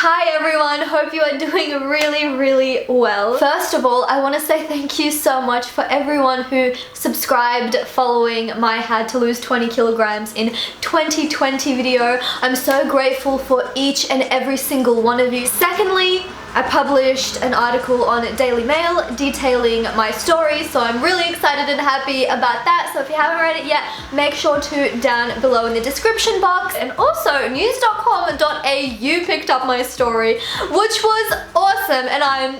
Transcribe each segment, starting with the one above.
Hi everyone, hope you are doing really well. First of all, I want to say thank you so much for everyone who subscribed following my Had to Lose 20 kilograms in 2020 video. I'm so grateful for each and every single one of you. Secondly, I published an article on Daily Mail detailing my story, so I'm really excited and happy about that. So if you haven't read it yet, make sure to down below in the description box. And also news.com.au picked up my story, which was awesome, and I'm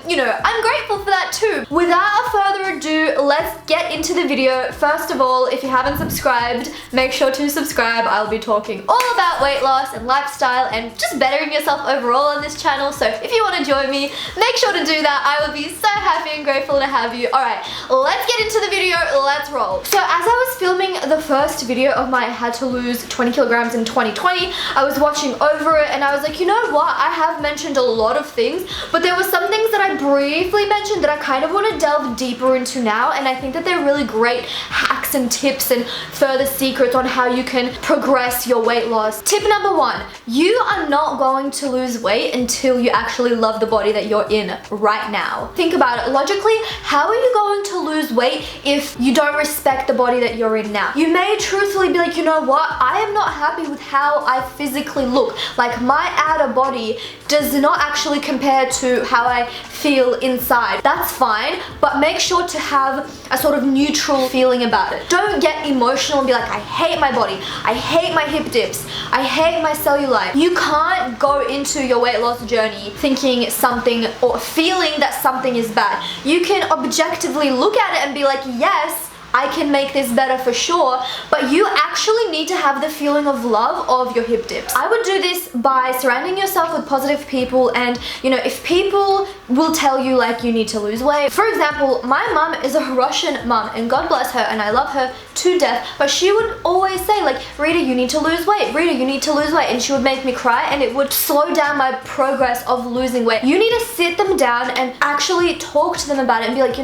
grateful for that too. Without further ado, let's get into the video. First of all, if you haven't subscribed, make sure to subscribe. I'll be talking all about weight loss and lifestyle and just bettering yourself overall on this channel. So if you want to join me, make sure to do that. I would be so happy and grateful to have you. Alright, let's get into the video. Let's roll. So as I was filming the first video of my Had to Lose 20 kilograms in 2020, I was watching over it and I was like, you know what? I have mentioned a lot of things, but there were some things that I briefly mentioned that I kind of want to delve deeper into now, and I think that they're really great hacks and tips and further secrets on how you can progress your weight loss. Tip number one, you are not going to lose weight until you actually love the body that you're in right now. Think about it logically. How are you going to lose weight if you don't respect the body that you're in now? You may truthfully be like, you know what? I am not happy with how I physically look. Like, my outer body does not actually compare to how I feel inside. That's fine, but make sure to have a sort of neutral feeling about it. Don't get emotional and be like, I hate my body. I hate my hip dips. I hate my cellulite. You can't go into your weight loss journey thinking something or feeling that something is bad. You can objectively look at it and be like, yes, I can make this better for sure, but you actually need to have the feeling of love of your hip dips. I would do this by surrounding yourself with positive people, and if people will tell you like you need to lose weight. For example, my mom is a Russian mom, and God bless her, and I love her to death, but she would always say like, Rita, you need to lose weight. Rita, you need to lose weight, and she would make me cry, and it would slow down my progress of losing weight. You need to sit them down and actually talk to them about it and be like,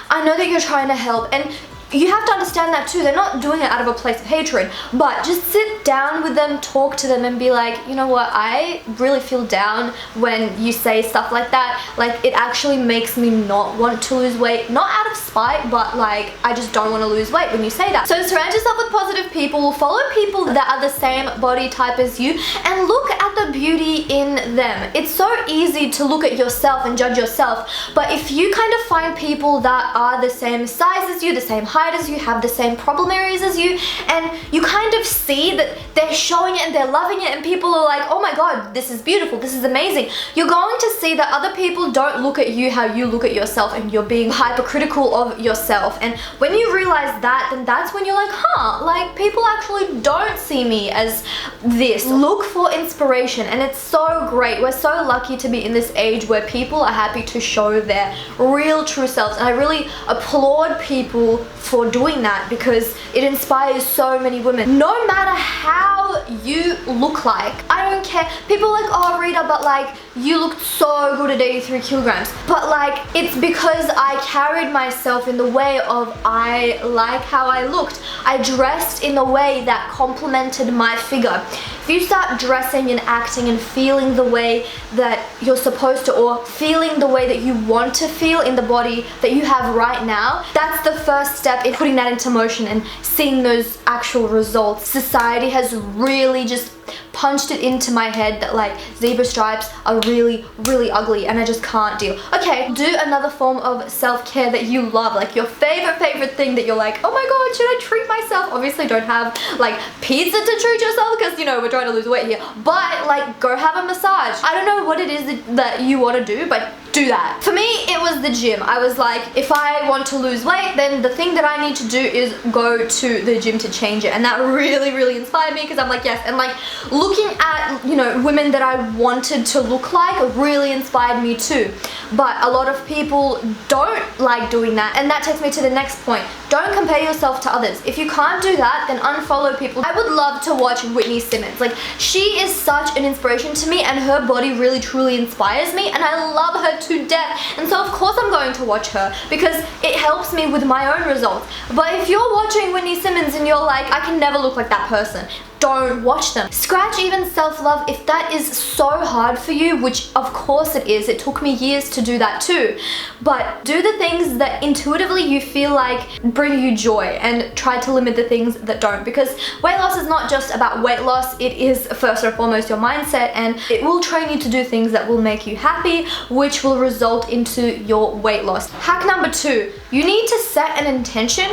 I know that you're trying to help, and you have to understand that too. They're not doing it out of a place of hatred, but just sit down with them, talk to them, and be like, you know what, I really feel down when you say stuff like that. Like, it actually makes me not want to lose weight, not out of spite, but like, I just don't want to lose weight when you say that. So surround yourself with positive people, follow people that are the same body type as you, and look at the beauty in them. It's so easy to look at yourself and judge yourself, but if you kind of find people that are the same size as you, the same height as you, have the same problem areas as you, and you kind of see that they're showing it and they're loving it, and people are like, oh my god, this is beautiful, this is amazing, you're going to see that other people don't look at you how you look at yourself, and you're being hypercritical of yourself. And when you realize that, then that's when you're like, like, people actually don't see me as this. Look for inspiration, and it's so great. We're so lucky to be in this age where people are happy to show their real true selves, and I really applaud people for doing that, because it inspires so many women. No matter how you look like, I don't care. People are like, oh Rita, but like, you looked so good at 83 kilograms. But like, it's because I carried myself in the way of, I like how I looked. I dressed in a way that complemented my figure. If you start dressing and acting and feeling the way that you're supposed to, or feeling the way that you want to feel in the body that you have right now, that's the first step in putting that into motion and seeing those actual results. Society has really just punched it into my head that like zebra stripes are really ugly, and I just can't deal. Okay, do another form of self-care that you love, like your favorite thing that you're like, oh my god, should I treat myself? Obviously don't have like pizza to treat yourself, because we're trying to lose weight here, but like, go have a massage. I don't know what it is that you want to do, but do that. For me, it was the gym. I was like, if I want to lose weight, then the thing that I need to do is go to the gym to change it, and that really inspired me, because I'm like, yes. And like, looking at women that I wanted to look like really inspired me too. But a lot of people don't like doing that, and that takes me to the next point. Don't compare yourself to others. If you can't do that, then unfollow people. I would love to watch Whitney Simmons. Like, she is such an inspiration to me, and her body really truly inspires me, and I love her to death. And so of course I'm going to watch her, because it helps me with my own results. But if you're watching Whitney Simmons and you're like, I can never look like that person, don't watch them. Scratch even self-love if that is so hard for you, which of course it is. It took me years to do that too. But do the things that intuitively you feel like bring you joy, and try to limit the things that don't, because weight loss is not just about weight loss. It is first and foremost your mindset, and it will train you to do things that will make you happy, which will result into your weight loss. Hack number 2, you need to set an intention,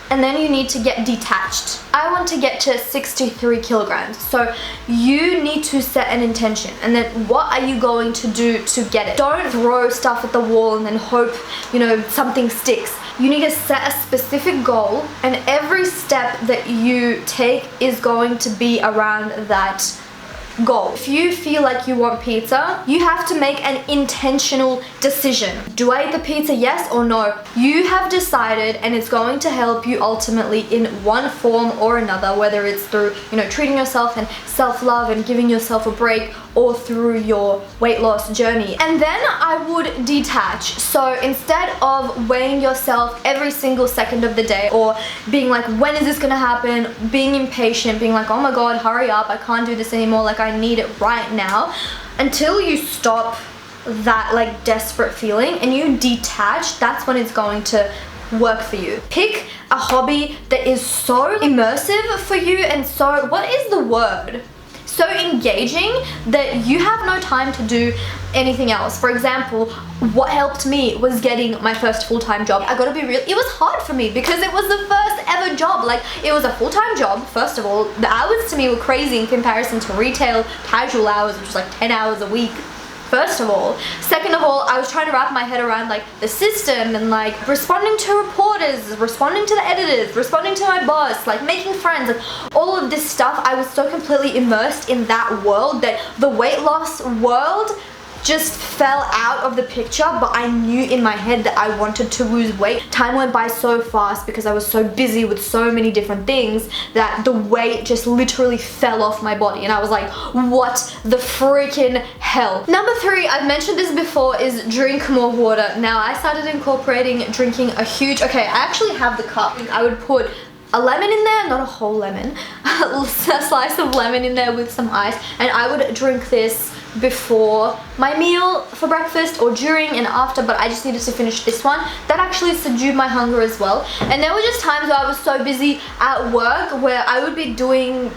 and then you need to get detached. I want to get to 63 kilograms. So you need to set an intention, and then what are you going to do to get it? Don't throw stuff at the wall and then hope, something sticks. You need to set a specific goal, and every step that you take is going to be around that goal. If you feel like you want pizza, you have to make an intentional decision. Do I eat the pizza, yes or no? You have decided, and it's going to help you ultimately in one form or another, whether it's through, treating yourself and self-love and giving yourself a break, or through your weight loss journey. And then I would detach. So instead of weighing yourself every single second of the day, or being like, when is this gonna happen? Being impatient, being like, oh my God, hurry up, I can't do this anymore, like I need it right now. Until you stop that like desperate feeling and you detach, that's when it's going to work for you. Pick a hobby that is so immersive for you, and so, what is the word? So engaging that you have no time to do anything else. For example, what helped me was getting my first full-time job. I gotta be real, it was hard for me because it was the first ever job. Like, it was a full-time job, first of all. The hours to me were crazy in comparison to retail casual hours, which was like 10 hours a week. First of all. Second of all, I was trying to wrap my head around like the system, and like responding to reporters, responding to the editors, responding to my boss, like making friends, like all of this stuff. I was so completely immersed in that world that the weight loss world just fell out of the picture. But I knew in my head that I wanted to lose weight. Time went by so fast because I was so busy with so many different things that the weight just literally fell off my body, and I was like, what the freaking hell? Number 3, I've mentioned this before, is drink more water. Now I started incorporating drinking a huge, I actually have the cup. I would put a lemon in there, not a whole lemon, a slice of lemon in there with some ice, and I would drink this before my meal for breakfast or during and after, but I just needed to finish this one. That actually subdued my hunger as well. And there were just times where I was so busy at work where I would be doing,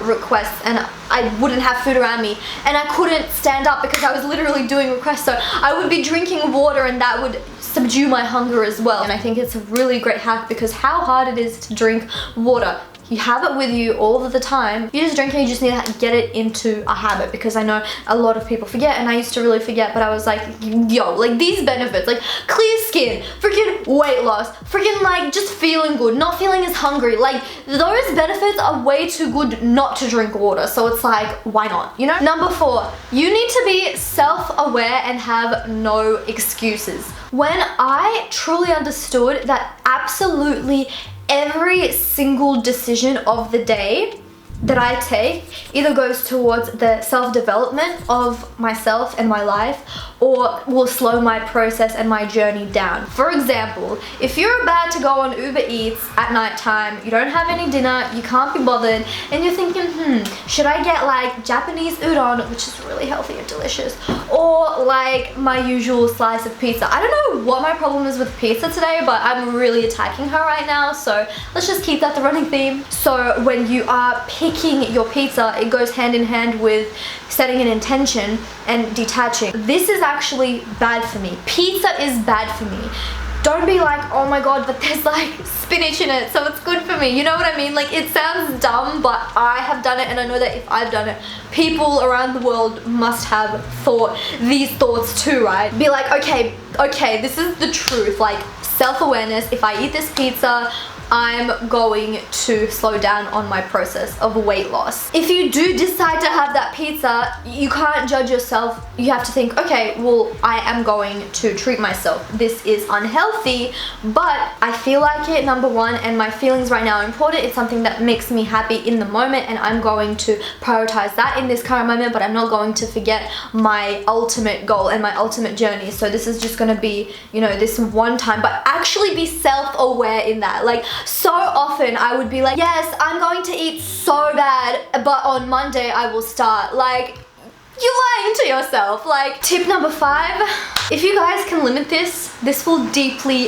requests, and I wouldn't have food around me, and I couldn't stand up because I was literally doing requests. So I would be drinking water, and that would subdue my hunger as well. And I think it's a really great hack, because how hard it is to drink water. You have it with you all of the time. You just drink it, you just need to get it into a habit, because I know a lot of people forget, and I used to really forget, but I was like, yo, like these benefits, like clear skin, freaking weight loss, freaking like just feeling good, not feeling as hungry, like those benefits are way too good not to drink water. So it's like, why not, Number 4, you need to be self-aware and have no excuses. When I truly understood that absolutely every single decision of the day that I take either goes towards the self-development of myself and my life, or will slow my process and my journey down. For example, if you're about to go on Uber Eats at night time, you don't have any dinner, you can't be bothered, and you're thinking, should I get like Japanese udon, which is really healthy and delicious, or like my usual slice of pizza? I don't know what my problem is with pizza today, but I'm really attacking her right now, so let's just keep that the running theme. So when you are picking your pizza, it goes hand in hand with setting an intention and detaching. This is actually bad for me. Pizza is bad for me. Don't be like, oh my God, but there's like spinach in it, so it's good for me. You know what I mean? Like, it sounds dumb, but I have done it, and I know that if I've done it, people around the world must have thought these thoughts too, right? Be like, okay, this is the truth. Like, self-awareness. If I eat this pizza, I'm going to slow down on my process of weight loss. If you do decide to have that pizza, you can't judge yourself. You have to think, okay, well, I am going to treat myself. This is unhealthy, but I feel like it, number 1, and my feelings right now are important. It's something that makes me happy in the moment, and I'm going to prioritize that in this current moment, but I'm not going to forget my ultimate goal and my ultimate journey. So this is just gonna be, this one time, but actually be self-aware in that. Like, So often I would be like, yes, I'm going to eat so bad, but on Monday I will start. Like, you're lying to yourself. Like, tip number 5, if you guys can limit this will deeply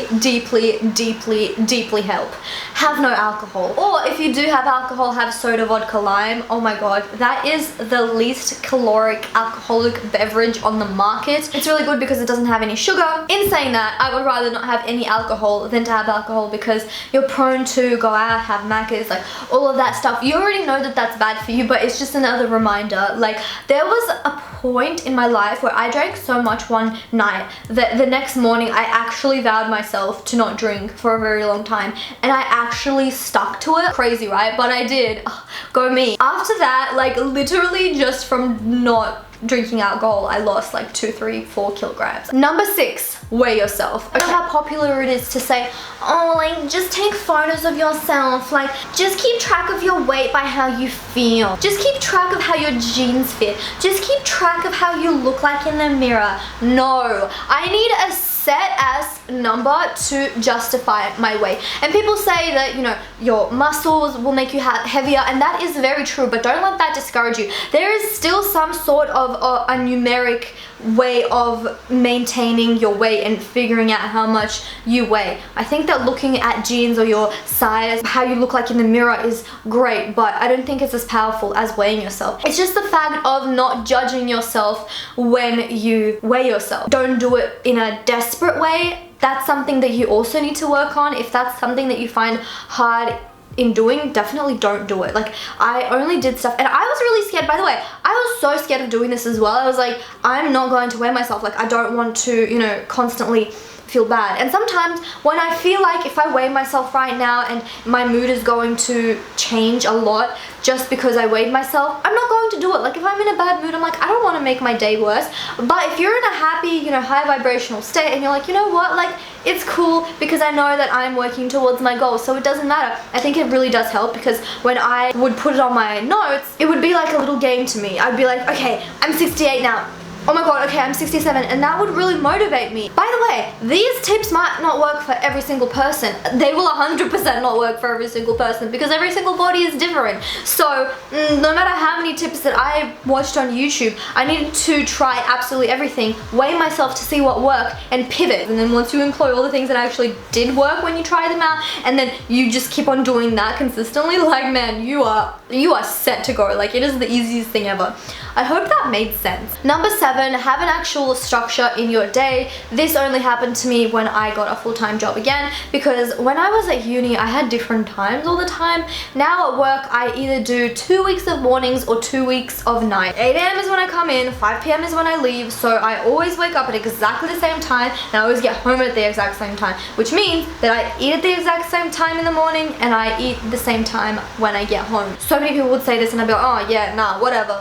help. Have no alcohol. Or if you do have alcohol, have soda, vodka, lime. Oh my god, that is the least caloric alcoholic beverage on the market. It's really good because it doesn't have any sugar. In saying that, I would rather not have any alcohol than to have alcohol, because you're prone to go out, have macas, like all of that stuff. You already know that that's bad for you, but it's just another reminder. Like, there was a point in my life where I drank so much one night that the next morning I actually vowed myself to not drink for a very long time, and I actually stuck to it. Crazy, right? But I did. Ugh, go me. After that, like, literally just from not drinking alcohol, I lost like 2, 3, 4 kilograms. Number 6, weigh yourself. I know how popular it is to say, oh, like, just take photos of yourself, like, just keep track of your weight by how you feel, just keep track of how your jeans fit, just keep track of how you look like in the mirror. No, I need a set ass number to justify my weight. And people say that, you know, your muscles will make you heavier, and that is very true, but don't let that discourage you. There is still some sort of a numeric way of maintaining your weight and figuring out how much you weigh. I think that looking at jeans or your size, how you look like in the mirror, is great, but I don't think it's as powerful as weighing yourself. It's just the fact of not judging yourself when you weigh yourself. Don't do it in a desperate way. That's something that you also need to work on. If that's something that you find hard in doing, definitely don't do it. Like, I only did stuff, and I was really scared, by the way. I was so scared of doing this as well. I was like, I'm not going to weigh myself. Like, I don't want to, you know, constantly feel bad. And sometimes when I feel like if I weigh myself right now and my mood is going to change a lot just because I weighed myself, I'm not going to do it. Like, if I'm in a bad mood, I'm like, I don't want to make my day worse. But if you're in a happy, you know, high vibrational state, and you're like, you know what, like, it's cool because I know that I'm working towards my goal, so it doesn't matter. I think it really does help, because when I would put it on my notes, it would be like a little game to me. I'd be like, okay, I'm 68 now. Oh my god, okay, I'm 67, and that would really motivate me. By the way, these tips might not work for every single person. They will 100% not work for every single person, because every single body is different. So, no matter how many tips that I watched on YouTube, I needed to try absolutely everything, weigh myself to see what worked, and pivot. And then once you employ all the things that actually did work when you try them out, and then you just keep on doing that consistently, like, man, you are set to go. Like, it is the easiest thing ever. I hope that made sense. Number 7, have an actual structure in your day. This only happened to me when I got a full-time job again, because when I was at uni, I had different times all the time. Now at work, I either do 2 weeks of mornings or 2 weeks of night. 8 AM is when I come in, 5 PM is when I leave, so I always wake up at exactly the same time, and I always get home at the exact same time, which means that I eat at the exact same time in the morning, and I eat the same time when I get home. So many people would say this, and I'd be like, oh yeah, nah, whatever.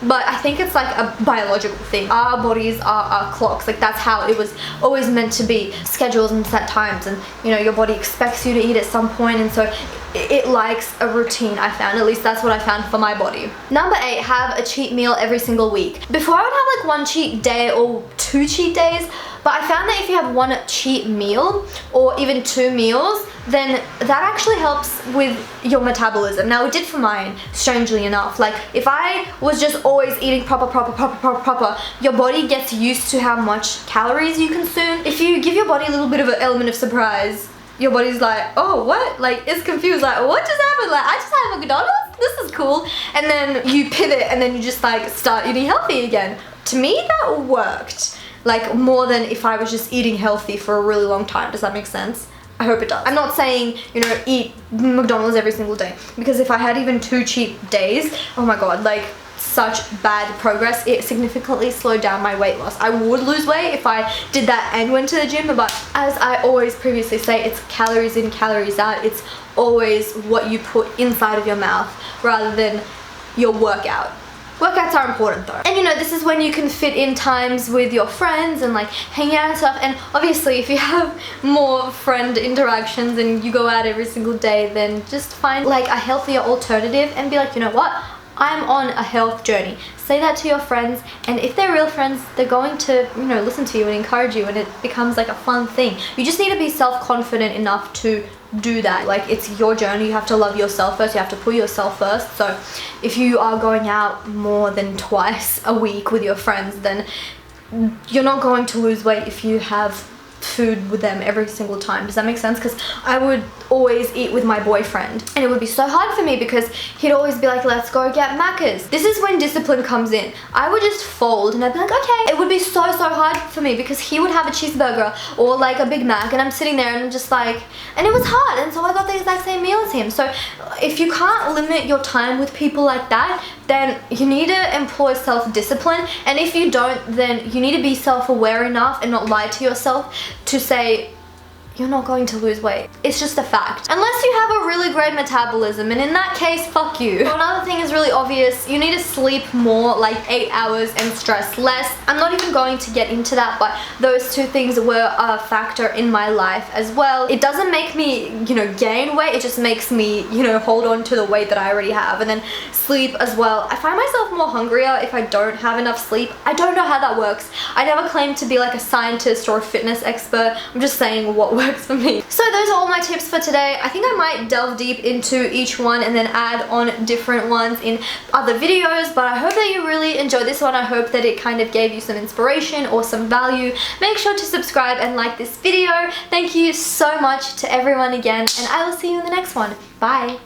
But I think it's like a biological thing. Our bodies are our clocks. Like, that's how it was always meant to be. Schedules and set times, and you know, your body expects you to eat at some point, and so it likes a routine, I found. At least that's what I found for my body. Number 8, have a cheat meal every single week. Before, I would have like 1 cheat day or 2 cheat days, but I found that if you have 1 cheat meal or even 2 meals, then that actually helps with your metabolism. Now, it did for mine, strangely enough. Like, if I was just always eating proper, your body gets used to how much calories you consume. If you give your body a little bit of an element of surprise, your body's like, oh, what? Like, it's confused, like, what just happened? Like, I just had McDonald's? This is cool. And then you pivot, and then you just like start eating healthy again. To me, that worked. Like, more than if I was just eating healthy for a really long time. Does that make sense? I hope it does. I'm not saying, you know, eat McDonald's every single day, because if I had even 2 cheat days, oh my god, like, such bad progress. It significantly slowed down my weight loss. I would lose weight if I did that and went to the gym, but as I always previously say, it's calories in, calories out. It's always what you put inside of your mouth rather than your workout. Workouts are important though. And you know, this is when you can fit in times with your friends and like hang out and stuff. And obviously if you have more friend interactions and you go out every single day, then just find like a healthier alternative and be like, you know what? I'm on a health journey. Say that to your friends, and if they're real friends, they're going to, you know, listen to you and encourage you, and it becomes like a fun thing. You just need to be self-confident enough to do that. Like, it's your journey. You have to love yourself first. You have to put yourself first. So if you are going out more than twice a week with your friends, then you're not going to lose weight if you have food with them every single time. Does that make sense? Because I would always eat with my boyfriend, and it would be so hard for me because he'd always be like, let's go get Macca's. This is when discipline comes in. I would just fold and I'd be like, okay. It would be so hard for me because he would have a cheeseburger or like a Big Mac, and I'm sitting there and I'm just like, and it was hard, and so I got the exact same meal as him. So if you can't limit your time with people like that, then you need to employ self-discipline. And if you don't, then you need to be self-aware enough and not lie to yourself to say, you're not going to lose weight. It's just a fact. Unless you have a really great metabolism, and in that case, fuck you. Another thing is really obvious. You need to sleep more, like 8 hours, and stress less. I'm not even going to get into that, but those two things were a factor in my life as well. It doesn't make me, you know, gain weight. It just makes me, you know, hold on to the weight that I already have. And then sleep as well. I find myself more hungrier if I don't have enough sleep. I don't know how that works. I never claim to be like a scientist or a fitness expert. I'm just saying what works for me. So those are all my tips for today. I think I might delve deep into each one and then add on different ones in other videos, but I hope that you really enjoyed this one. I hope that it kind of gave you some inspiration or some value. Make sure to subscribe and like this video. Thank you so much to everyone again, and I will see you in the next one. Bye.